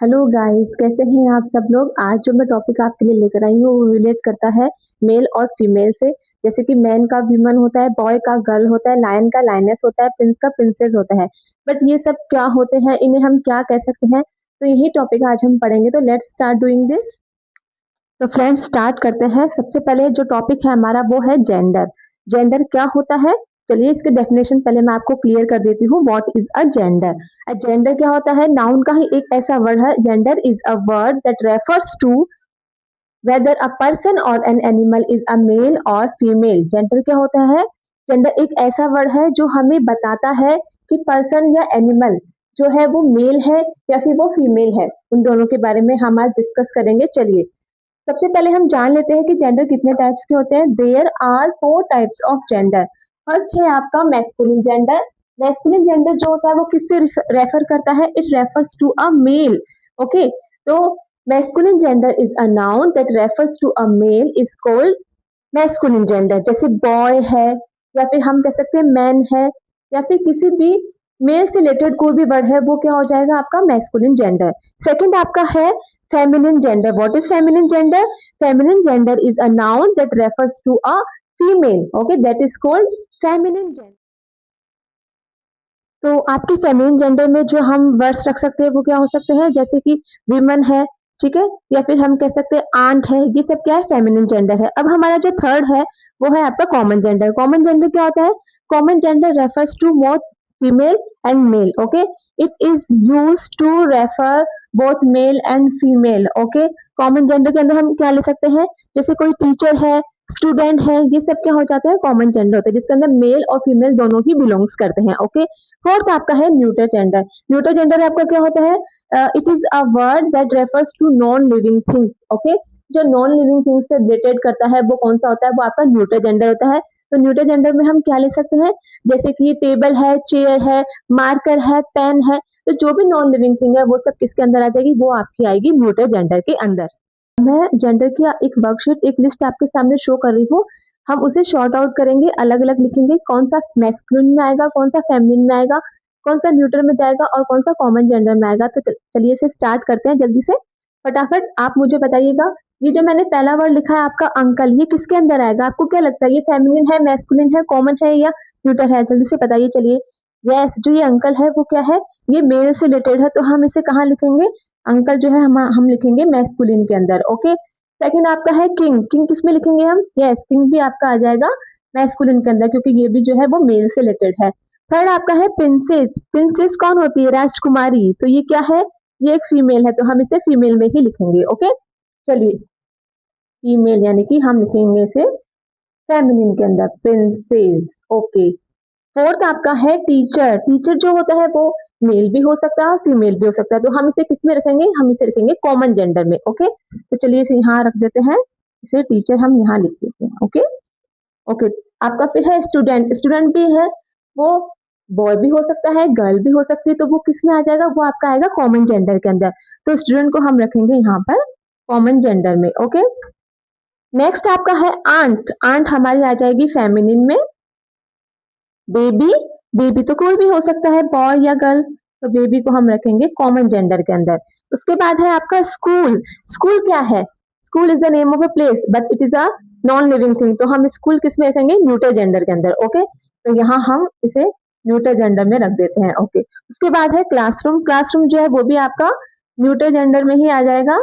Hello guys, कैसे हैं आप सब लोग। आज जो मैं टॉपिक आपके लिए लेकर आई हूँ वो रिलेट करता है मेल और फीमेल से। जैसे कि मैन का विमन होता है, बॉय का गर्ल होता है, लायन का लायनेस होता है, प्रिंस का प्रिंसेस होता है। बट ये सब क्या होते हैं, इन्हें हम क्या कह सकते हैं, तो यही टॉपिक आज हम पढ़ेंगे। तो लेट्स स्टार्ट डूइंग दिस। तो फ्रेंड्स स्टार्ट करते हैं। सबसे पहले जो टॉपिक है हमारा वो है जेंडर। जेंडर क्या होता है, चलिए इसके डेफिनेशन पहले मैं आपको क्लियर कर देती हूँ। What is a gender. A gender क्या होता है, नाउन का ही एक ऐसा वर्ड है। Gender is a word that refers to whether a person or an animal is a male or female. Gender क्या होता है, जेंडर एक ऐसा वर्ड है जो हमें बताता है कि पर्सन या एनिमल जो है वो मेल है या फिर वो फीमेल है। उन दोनों के बारे में हम आज डिस्कस करेंगे। चलिए सबसे पहले हम जान लेते हैं कि जेंडर कितने टाइप्स के होते हैं। There are 4 types of gender. First है आपका मैस्कुलिन जेंडर। मैस्कुलिन जेंडर जो होता है वो किससे रेफर करता है, it refers to a male. Okay, तो masculine gender is a noun that refers to a male is called masculine gender. जैसे बॉय है या फिर हम कह सकते हैं मैन है या फिर किसी भी मेल से रिलेटेड कोई भी वर्ड है वो क्या हो जाएगा आपका मैस्कुलिन जेंडर। सेकंड आपका है feminine gender. What is feminine gender? Feminine gender is a noun that refers to a female. Okay, that is called feminine gender. तो आपके फेमिनिन जेंडर में जो हम वर्ड्स रख सकते हैं वो क्या हो सकते हैं, जैसे कि विमन है, ठीक है, या फिर हम कह सकते हैं आंट है। ये सब क्या है, फेमिनिन जेंडर है। अब हमारा जो थर्ड है वो है आपका कॉमन जेंडर। कॉमन जेंडर क्या होता है, common gender refers to both female and male. Okay, it is use to refer both male and female. Okay, common gender के अंदर हम क्या ले सकते हैं, जैसे कोई टीचर है, स्टूडेंट है, ये सब क्या हो जाता है, कॉमन जेंडर होता है, जिसके अंदर मेल और फीमेल दोनों ही बिलोंग्स करते हैं। ओके, फोर्थ आपका है न्यूटर जेंडर। न्यूटर जेंडर आपका क्या होता है, it is a word that refers to non living things. Okay, जो नॉन लिविंग थिंग्स से रिलेटेड करता है वो कौन सा होता है, वो आपका न्यूटर जेंडर होता है। तो न्यूटर जेंडर में हम क्या ले सकते हैं, जैसे कि टेबल है, चेयर है, मार्कर है, पेन है। तो जो भी नॉन लिविंग थिंग है वो सब किसके अंदर आ जाएगी, वो आपकी आएगी न्यूटर जेंडर के अंदर। मैं जेंडर की एक वर्कशीट, एक लिस्ट आपके सामने शो कर रही हूँ। हम उसे शॉर्ट आउट करेंगे, अलग अलग लिखेंगे, कौन सा मैस्कुलिन में आएगा, कौन सा फेमिनिन में आएगा, कौन सा न्यूट्रल में जाएगा और कौन सा कॉमन जेंडर में आएगा। तो चलिए इसे स्टार्ट करते हैं जल्दी से। फटाफट आप मुझे बताइएगा, ये जो मैंने पहला वर्ड लिखा है आपका अंकल, ये किसके अंदर आएगा, आपको क्या लगता है, ये फेमिनिन है, मैस्कुलिन है, कॉमन है या न्यूट्रल है, जल्दी से बताइए। चलिए, यस, जो ये अंकल है वो क्या है, ये मेल से रिलेटेड है, तो हम इसे कहाँ लिखेंगे, अंकल जो है हम लिखेंगे मैस्कुलिन के अंदर। ओके, सेकंड आपका है किंग। किंग किस में लिखेंगे हम, यस, किंग भी आपका आ जाएगा मैस्कुलिन के अंदर, क्योंकि ये भी जो है वो मेल से रिलेटेड है। थर्ड आपका है प्रिंसेस। प्रिंसेस कौन होती है, राजकुमारी, तो ये क्या है, ये एक फीमेल है, तो हम इसे फीमेल में ही लिखेंगे। ओके, चलिए, फीमेल यानी कि हम लिखेंगे इसे फेमिनिन के अंदर, प्रिंसेस। ओके, फोर्थ आपका है टीचर। टीचर जो होता है वो मेल भी हो सकता है और फीमेल भी हो सकता है, तो हम इसे किस में रखेंगे, हम इसे रखेंगे कॉमन जेंडर में। ओके, तो चलिए इसे यहाँ रख देते हैं, इसे टीचर हम यहाँ लिख देते हैं। ओके, ओके, आपका फिर है स्टूडेंट। स्टूडेंट भी है, वो बॉय भी हो सकता है, गर्ल भी हो सकती है, तो वो किस में आ जाएगा, वो आपका आएगा कॉमन जेंडर के अंदर। तो स्टूडेंट को हम रखेंगे यहाँ पर कॉमन जेंडर में। ओके, नेक्स्ट आपका है आंट। आंट हमारी आ जाएगी फेमिनिन में। बेबी, बेबी तो कोई भी हो सकता है, बॉय या गर्ल, तो बेबी को हम रखेंगे कॉमन जेंडर के अंदर। उसके बाद है आपका स्कूल। स्कूल क्या है, school is the name of a place but it is a non living thing, तो हम स्कूल किस में रखेंगे, न्यूटर जेंडर के अंदर। ओके, तो यहाँ हम इसे न्यूटर जेंडर में रख देते हैं। ओके, उसके बाद है क्लासरूम। क्लासरूम जो है वो भी आपका न्यूटर जेंडर में ही आ जाएगा,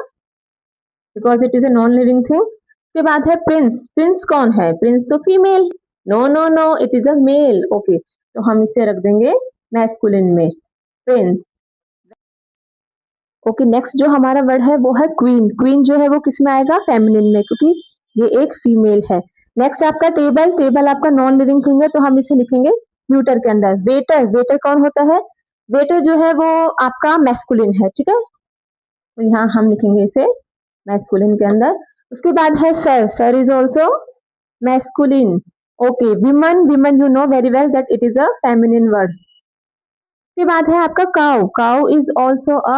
because it is a non living thing. उसके बाद है प्रिंस। प्रिंस कौन है, प्रिंस तो female, no no no, it is a male. Okay, तो हम इसे रख देंगे मैस्कुलिन में, प्रिंस। ओके, नेक्स्ट जो हमारा वर्ड है वो है क्वीन। क्वीन जो है वो किस में आएगा, फेमिनिन में, क्योंकि ये एक फीमेल है। नेक्स्ट आपका टेबल। टेबल आपका नॉन लिविंग थिंग है, तो हम इसे लिखेंगे न्यूटर के अंदर। वेटर। वेटर कौन होता है, वेटर जो है वो आपका मैस्कुलिन है, ठीक है, तो यहाँ हम लिखेंगे इसे मैस्कुलिन के अंदर। उसके बाद है sir. Sir is also masculine. Okay, women. Women you know very well that it is a feminine word. उसके बाद है आपका cow. Cow is also a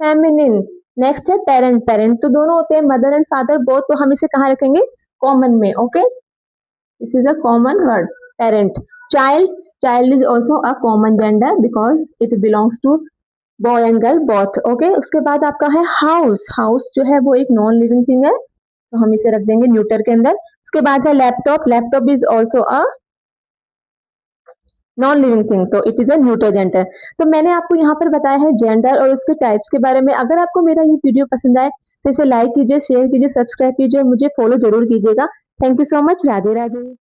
feminine. Next है पेरेंट। पेरेंट तो दोनों होते हैं, मदर एंड फादर बोथ, तो हम इसे कहाँ रखेंगे, कॉमन में। Okay, this is a common word, parent. Child. Child is also a common gender because it belongs to boy and girl both. Okay, उसके बाद आपका है हाउस। हाउस जो है वो एक नॉन लिविंग थिंग है, तो हम इसे रख देंगे न्यूटर के अंदर। उसके बाद है laptop. Laptop is also a non living thing, तो it is a neuter gender. तो मैंने आपको यहाँ पर बताया है जेंडर और उसके टाइप्स के बारे में। अगर आपको मेरा ये वीडियो पसंद आए तो इसे लाइक कीजिए, शेयर कीजिए, सब्सक्राइब कीजिए और मुझे फॉलो जरूर कीजिएगा। Thank you so much. Radhe Radhe.